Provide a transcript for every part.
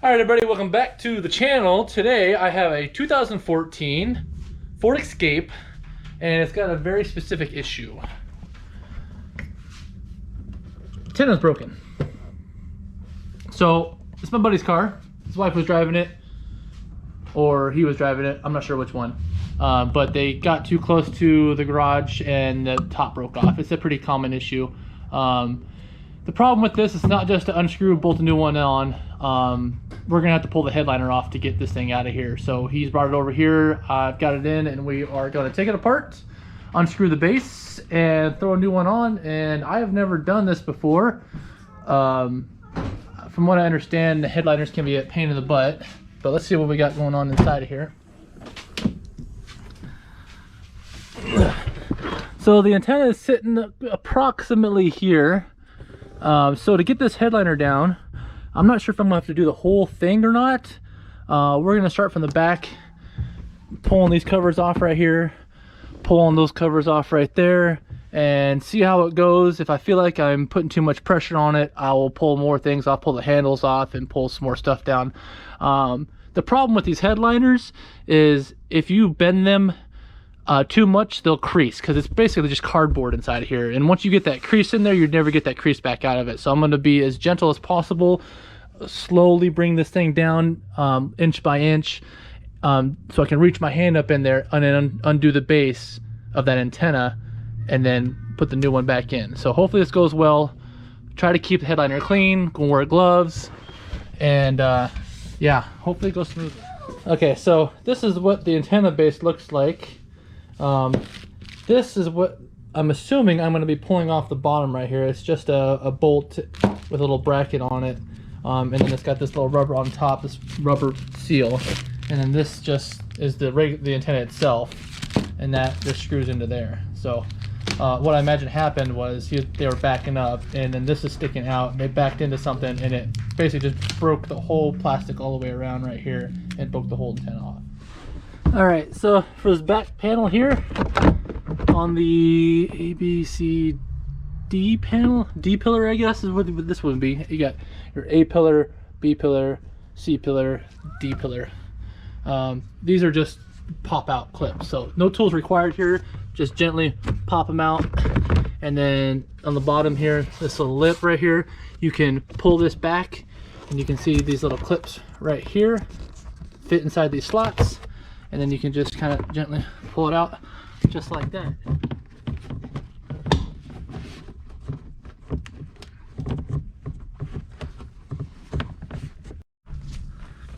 Alright everybody, welcome back to the channel. Today I have a 2014 Ford Escape and it's got a very specific issue. Antenna's broken. So it's my buddy's car. His wife was driving it, or he was driving it, I'm not sure which one. But they got too close to the garage and the top broke off. It's a pretty common issue. The problem with this is not just to unscrew, bolt a new one on. We're gonna have to pull the headliner off to get this thing out of here. So he's brought it over here. I've got it in, and we are gonna take it apart, unscrew the base, and throw a new one on. And I have never done this before. From what I understand, the headliners can be a pain in the butt. But let's see what we got going on inside of here. So the antenna is sitting approximately here. So to get this headliner down, I'm not sure if I'm gonna have to do the whole thing or not. We're gonna start from the back, pulling these covers off right here, pulling those covers off right there, and see how it goes. If I feel like I'm putting too much pressure on it, I will pull more things. I'll pull the handles off and pull some more stuff down. The problem with these headliners is if you bend them too much, they'll crease, because it's basically just cardboard inside of here, and once you get that crease in there, you'd never get that crease back out of it. So I'm going to be as gentle as possible, slowly bring this thing down inch by inch, so I can reach my hand up in there and then undo the base of that antenna and then put the new one back in. So hopefully this goes well. Try to keep the headliner clean, go wear gloves, and yeah, hopefully it goes smoothly. Okay, so this is what the antenna base looks like. This is what I'm assuming I'm going to be pulling off the bottom right here. It's just a bolt with a little bracket on it, and then it's got this little rubber on top, this rubber seal, and then this just is the antenna itself, and that just screws into there. So what I imagine happened was they were backing up, and then this is sticking out, and they backed into something, and it basically just broke the whole plastic all the way around right here and broke the whole antenna off. Alright, so for this back panel here, on the ABCD panel, D pillar I guess is what this would be. You got your A pillar, B pillar, C pillar, D pillar. These are just pop out clips, so no tools required here. Just gently pop them out, and then on the bottom here, this little lip right here, you can pull this back, and you can see these little clips right here fit inside these slots. And then you can just kind of gently pull it out just like that.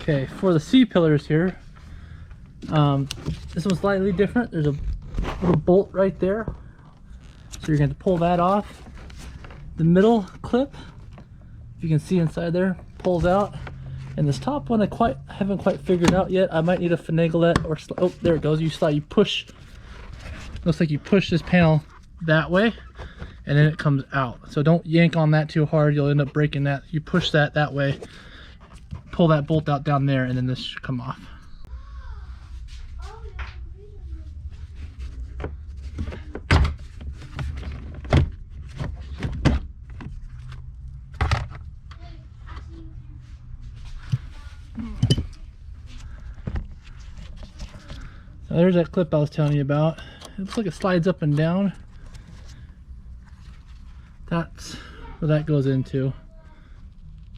Okay, for the C pillars here, this one's slightly different. There's a little bolt right there, so you're going to pull that off. The middle clip, if you can see inside there, pulls out. And this top one I haven't quite figured out yet. I might need to finagle that, or oh, there it goes. You push. Looks like you push this panel that way, and then it comes out. So don't yank on that too hard. You'll end up breaking that. You push that way, pull that bolt out down there, and then this should come off. So there's that clip I was telling you about. It looks like it slides up and down. That's where that goes into,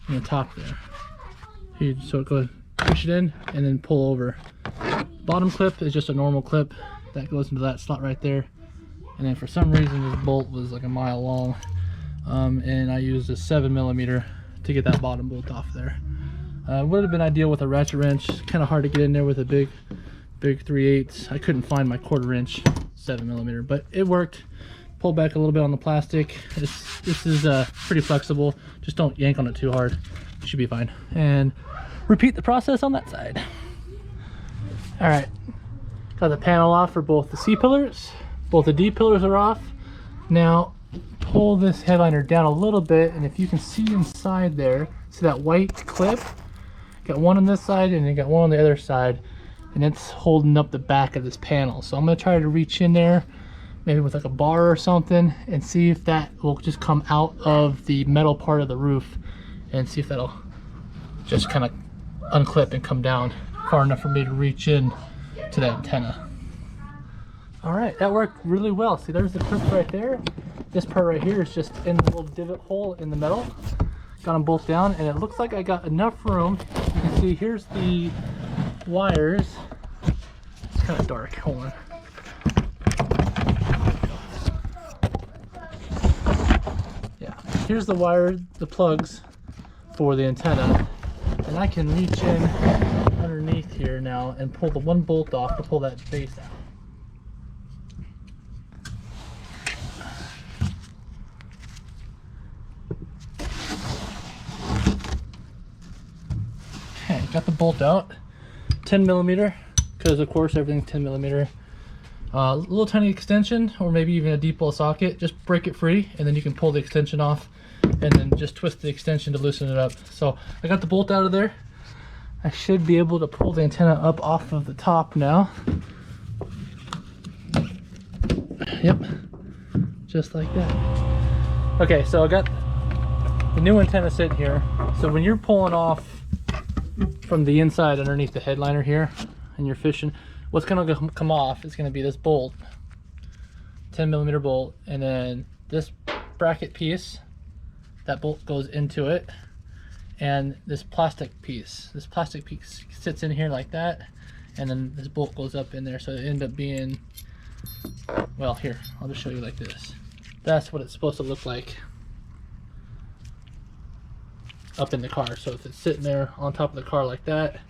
on the top there. So it goes, push it in, and then pull over. Bottom clip is just a normal clip that goes into that slot right there. And then for some reason this bolt was like a mile long, and I used a 7mm to get that bottom bolt off there. Would have been ideal with a ratchet wrench. Kind of hard to get in there with a big 3/8. I couldn't find my 1/4 inch 7mm, but it worked. Pull back a little bit on the plastic. This is pretty flexible. Just don't yank on it too hard. You should be fine. And repeat the process on that side. All right, got the panel off for both the C pillars. Both the D pillars are off. Now pull this headliner down a little bit, and if you can see inside there, see that white clip? Got one on this side, and you got one on the other side. And it's holding up the back of this panel. So I'm going to try to reach in there, maybe with like a bar or something, and see if that will just come out of the metal part of the roof, and see if that'll just kind of unclip and come down far enough for me to reach in to that antenna. All right, that worked really well. See, there's the clips right there. This part right here is just in the little divot hole in the metal. Got them both down, and it looks like I got enough room. You can see here's the wires. It's kind of dark, hold on. Yeah, here's the wire, the plugs for the antenna. And I can reach in underneath here now and pull the one bolt off to pull that base out. Okay, got the bolt out. 10 millimeter, because of course everything's 10 millimeter. Little tiny extension, or maybe even a deep well socket. Just break it free, and then you can pull the extension off, and then just twist the extension to loosen it up. So I got the bolt out of there. I should be able to pull the antenna up off of the top now. Yep, just like that. Okay, so I got the new antenna sitting here. So when you're pulling off from the inside underneath the headliner here and you're fishing, what's gonna come off is gonna be this bolt, 10 millimeter bolt, and then this bracket piece, that bolt goes into it, and this plastic piece sits in here like that, and then this bolt goes up in there, so it ends up being, well, here, I'll just show you like this. That's what it's supposed to look like up in the car. So if it's sitting there on top of the car like that,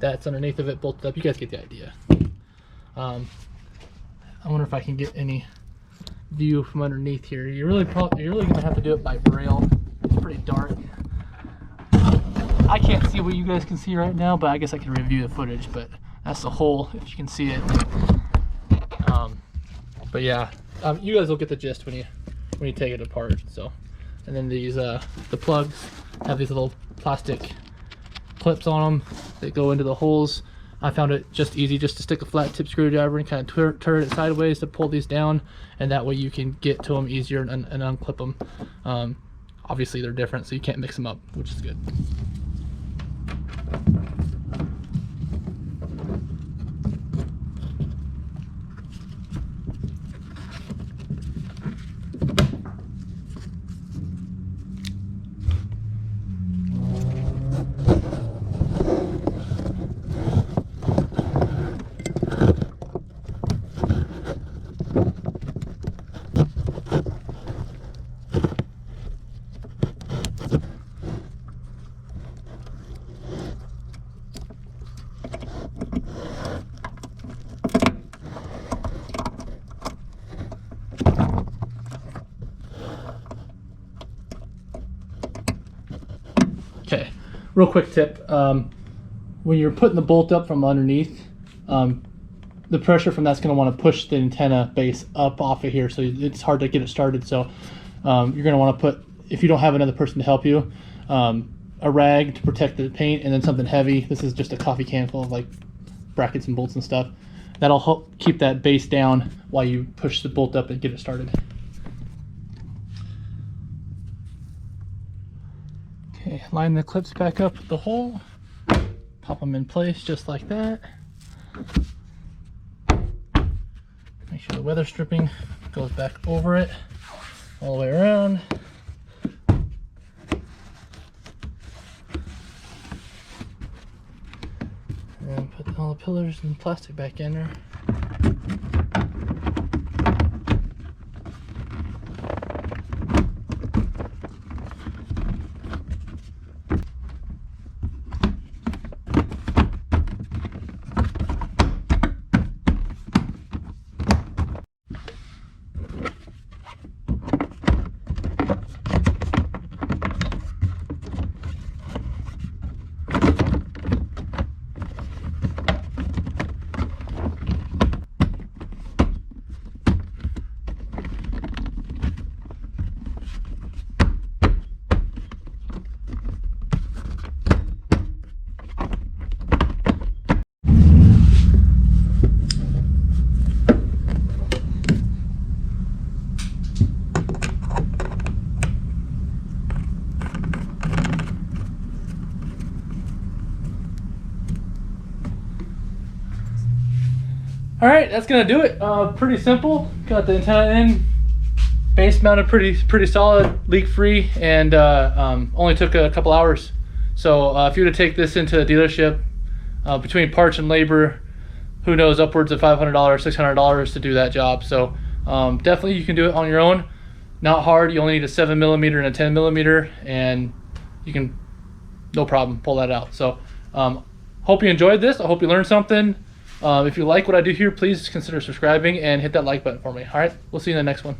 that's underneath of it, bolted up. You guys get the idea. I wonder if I can get any view from underneath here. You're really gonna have to do it by braille. It's pretty dark. I can't see what you guys can see right now, but I guess I can review the footage. But that's the hole, if you can see it. But yeah, you guys will get the gist when you take it apart. So, and then these the plugs have these little plastic clips on them that go into the holes. I found it just easy just to stick a flat tip screwdriver and kind of turn it sideways to pull these down, and that way you can get to them easier and unclip them. Obviously they're different, so you can't mix them up, which is good. Okay, real quick tip. When you're putting the bolt up from underneath, the pressure from that's going to want to push the antenna base up off of here, so it's hard to get it started. So you're going to want to put, if you don't have another person to help you, a rag to protect the paint, and then something heavy. This is just a coffee can full of like brackets and bolts and stuff. That'll help keep that base down while you push the bolt up and get it started. Okay, line the clips back up with the hole, pop them in place just like that. Make sure the weather stripping goes back over it all the way around. And put all the pillars and plastic back in there. All right, that's gonna do it. Pretty simple. Got the antenna in, base mounted, pretty solid, leak free, and only took a couple hours. So if you were to take this into the dealership, between parts and labor, who knows, upwards of $500, $600 to do that job. So definitely you can do it on your own. Not hard. You only need a 7mm and a 10mm, and you can, no problem, pull that out. So hope you enjoyed this. I hope you learned something. If you like what I do here, please consider subscribing and hit that like button for me. All right, we'll see you in the next one.